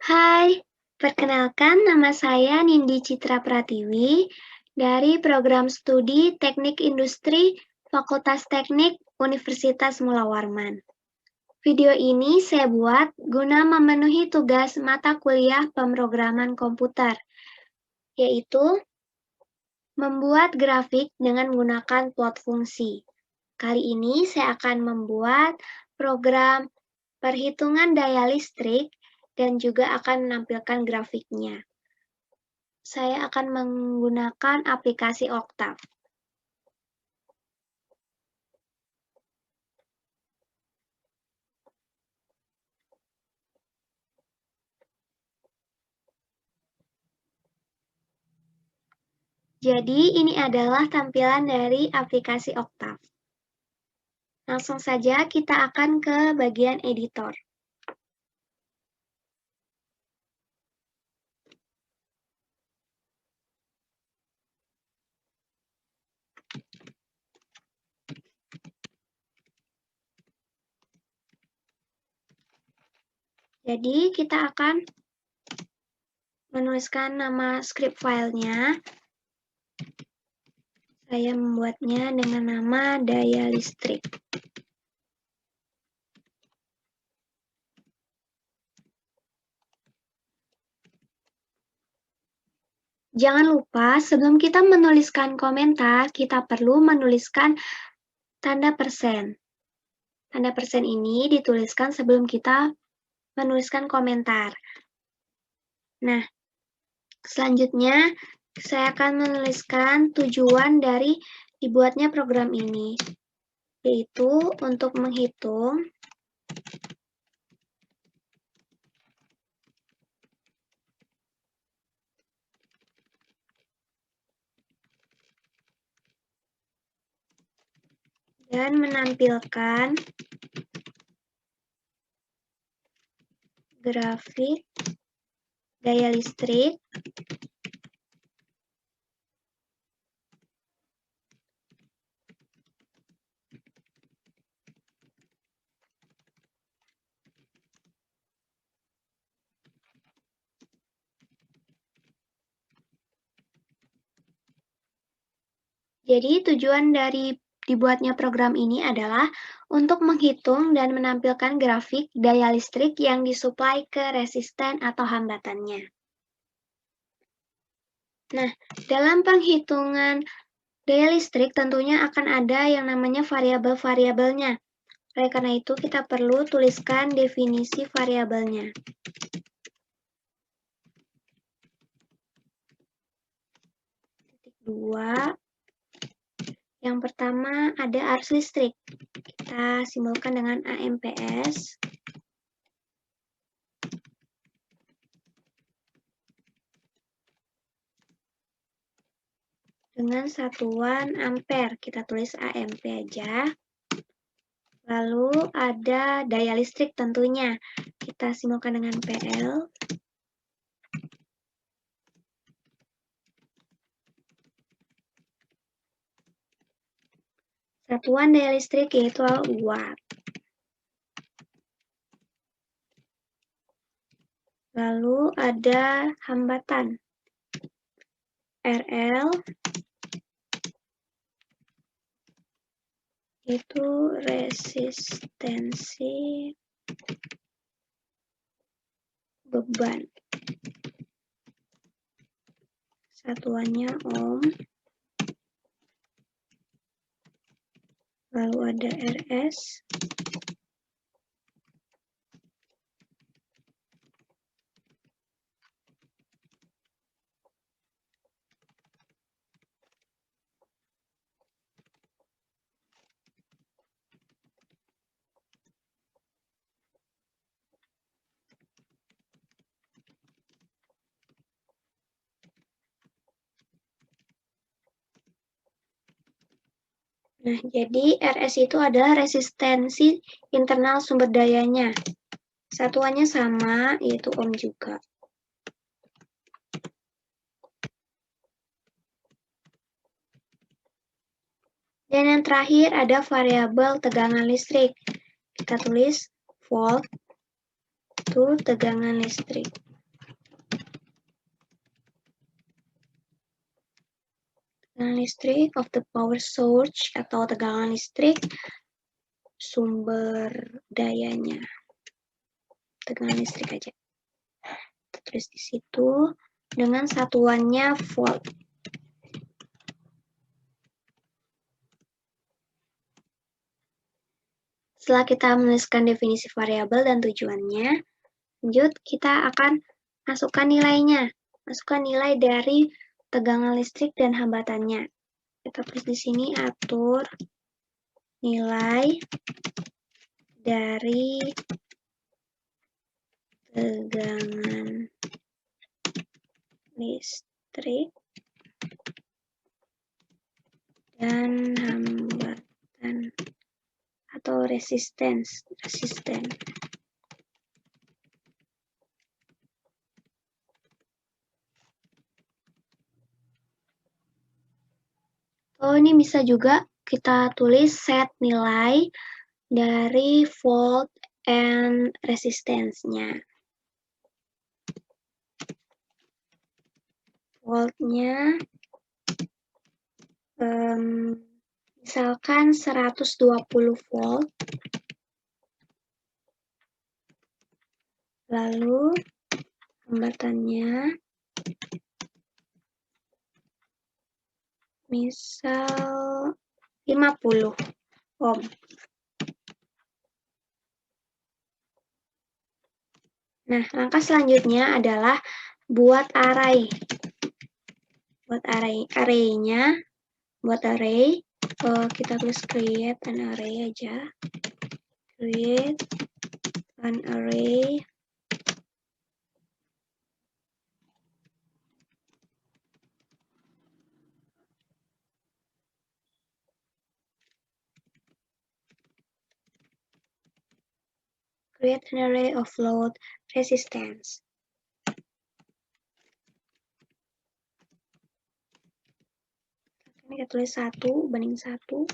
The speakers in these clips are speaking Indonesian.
Hai, perkenalkan nama saya Nindi Citra Pratiwi dari Program Studi Teknik Industri Fakultas Teknik Universitas Mula Warman. Video ini saya buat guna memenuhi tugas mata kuliah pemrograman komputer, yaitu membuat grafik dengan menggunakan plot fungsi. Kali ini saya akan membuat program perhitungan daya listrik dan juga akan menampilkan grafiknya. Saya akan menggunakan aplikasi Octave. Jadi, ini adalah tampilan dari aplikasi Octave. Langsung saja kita akan ke bagian editor. Jadi, kita akan menuliskan nama script filenya. Saya membuatnya dengan nama daya listrik. Jangan lupa, sebelum kita menuliskan komentar, kita perlu menuliskan tanda persen. Tanda persen ini dituliskan sebelum kita menuliskan komentar. Nah, selanjutnya saya akan menuliskan tujuan dari dibuatnya program ini, yaitu untuk menghitung dan menampilkan grafik daya listrik Jadi, tujuan dari dibuatnya program ini adalah untuk menghitung dan menampilkan grafik daya listrik yang disuplai ke resisten atau hambatannya. Nah, dalam penghitungan daya listrik tentunya akan ada yang namanya variabel-variabelnya. Oleh karena itu, kita perlu tuliskan definisi variabelnya. Titik 2. Yang pertama ada arus listrik. Kita simbolkan dengan AMPS. Dengan satuan ampere, kita tulis AMP aja. Lalu ada daya listrik tentunya. Kita simbolkan dengan PL. Satuan daya listrik yaitu watt. Lalu ada hambatan. RL itu resistensi beban. Satuannya ohm. Lalu ada RS. Nah, jadi RS itu adalah resistensi internal sumber dayanya. Satuannya sama, yaitu ohm juga. Dan yang terakhir ada variabel tegangan listrik. Kita tulis volt itu tegangan listrik. listrik of the power source atau tegangan listrik sumber dayanya. Tegangan listrik aja. Kita tulis di situ dengan satuannya volt. Setelah kita menuliskan definisi variabel dan tujuannya, lanjut kita akan masukkan nilainya. Masukkan nilai dari tegangan listrik dan hambatannya. Kita tulis di sini atur nilai dari tegangan listrik dan hambatan atau resisten. Oh, ini bisa juga kita tulis set nilai dari volt and resistance-nya. Voltnya misalkan 120 volt. Lalu hambatannya misal 50 ohm. Nah, langkah selanjutnya adalah buat array. Buat array-nya, kita tulis create an array aja. Create an array of load resistance. Ini kita tulis 1 banding 100.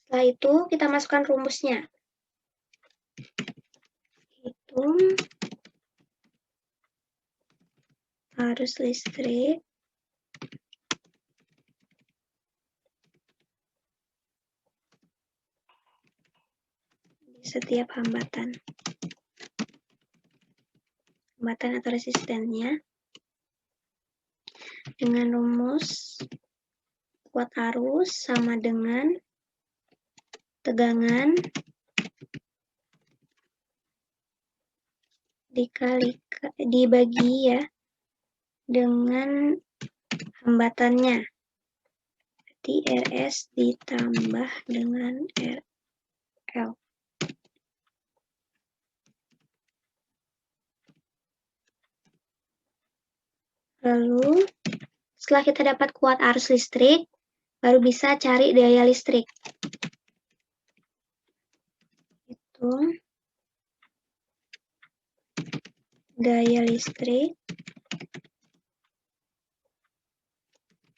Setelah itu kita masukkan rumusnya. Hitung arus listrik di setiap hambatan atau resistennya dengan rumus kuat arus sama dengan tegangan dibagi ya dengan hambatannya. Berarti RS ditambah dengan RL. Lalu, setelah kita dapat kuat arus listrik, baru bisa cari daya listrik. Hitung daya listrik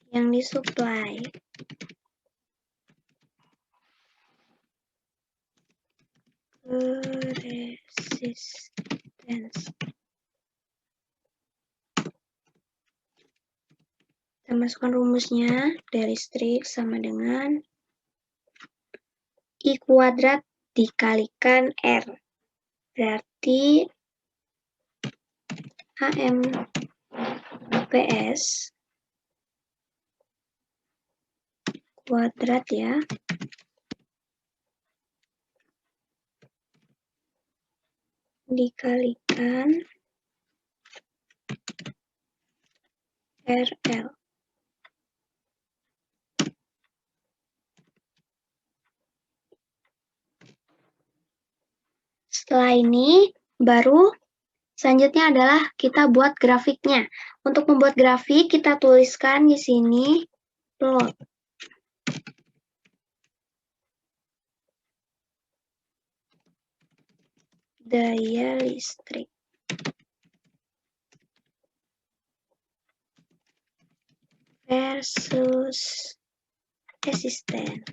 yang disuplai. Ke resistance. Kita masukkan rumusnya, daya listrik sama dengan I kuadrat dikalikan R. Berarti AMPS kuadrat ya. Dikalikan RL. Setelah ini, baru selanjutnya adalah kita buat grafiknya. Untuk membuat grafik, kita tuliskan di sini plot. Daya listrik. Versus resisten.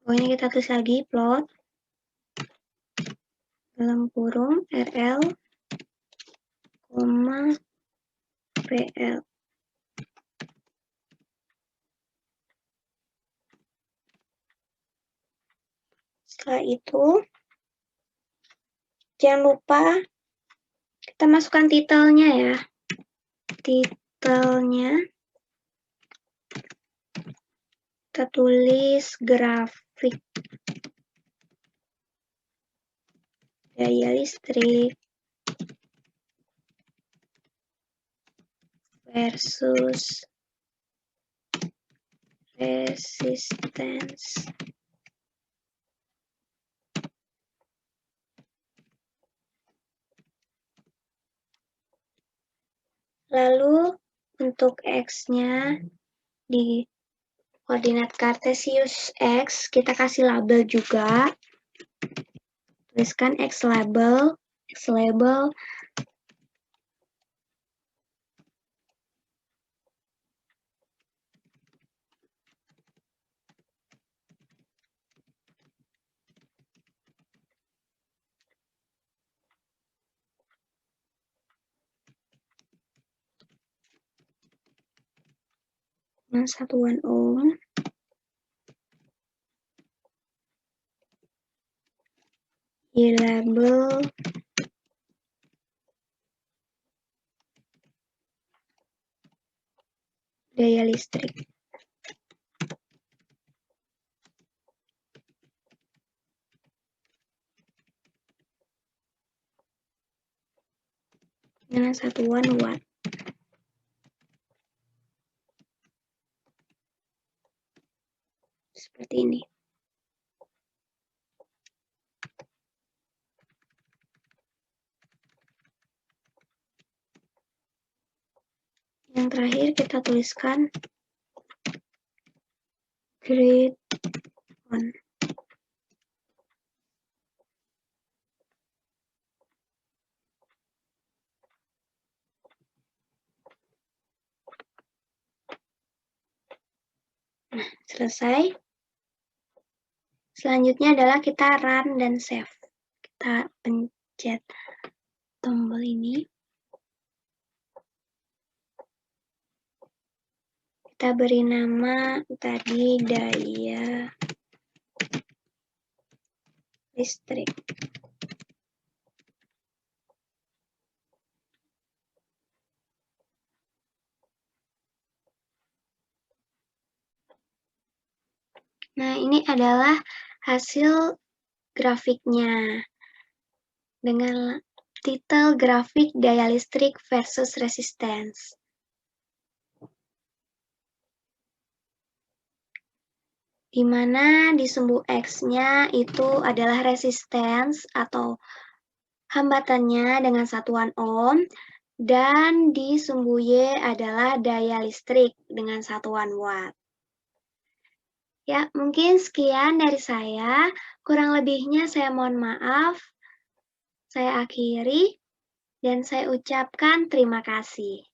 Pokoknya kita tulis lagi plot dalam kurung RL, PL. Setelah itu, jangan lupa kita masukkan titelnya ya. Titelnya kita tulis grafik daya listrik versus resistance. Lalu untuk X-nya di koordinat kartesius X, kita kasih label juga. Tuliskan X label. Dengan satuan ohm. Y label daya listrik. Dengan satuan watt. Seperti ini. Yang terakhir kita tuliskan grade 1. Nah, selesai. Selanjutnya adalah kita run dan save. Kita pencet tombol ini. Kita beri nama tadi daya listrik. Nah, ini adalah hasil grafiknya dengan titel grafik daya listrik versus resistance. Di mana di sumbu X-nya itu adalah resistance atau hambatannya dengan satuan ohm, dan di sumbu Y adalah daya listrik dengan satuan watt. Ya, mungkin sekian dari saya. Kurang lebihnya saya mohon maaf. Saya akhiri dan saya ucapkan terima kasih.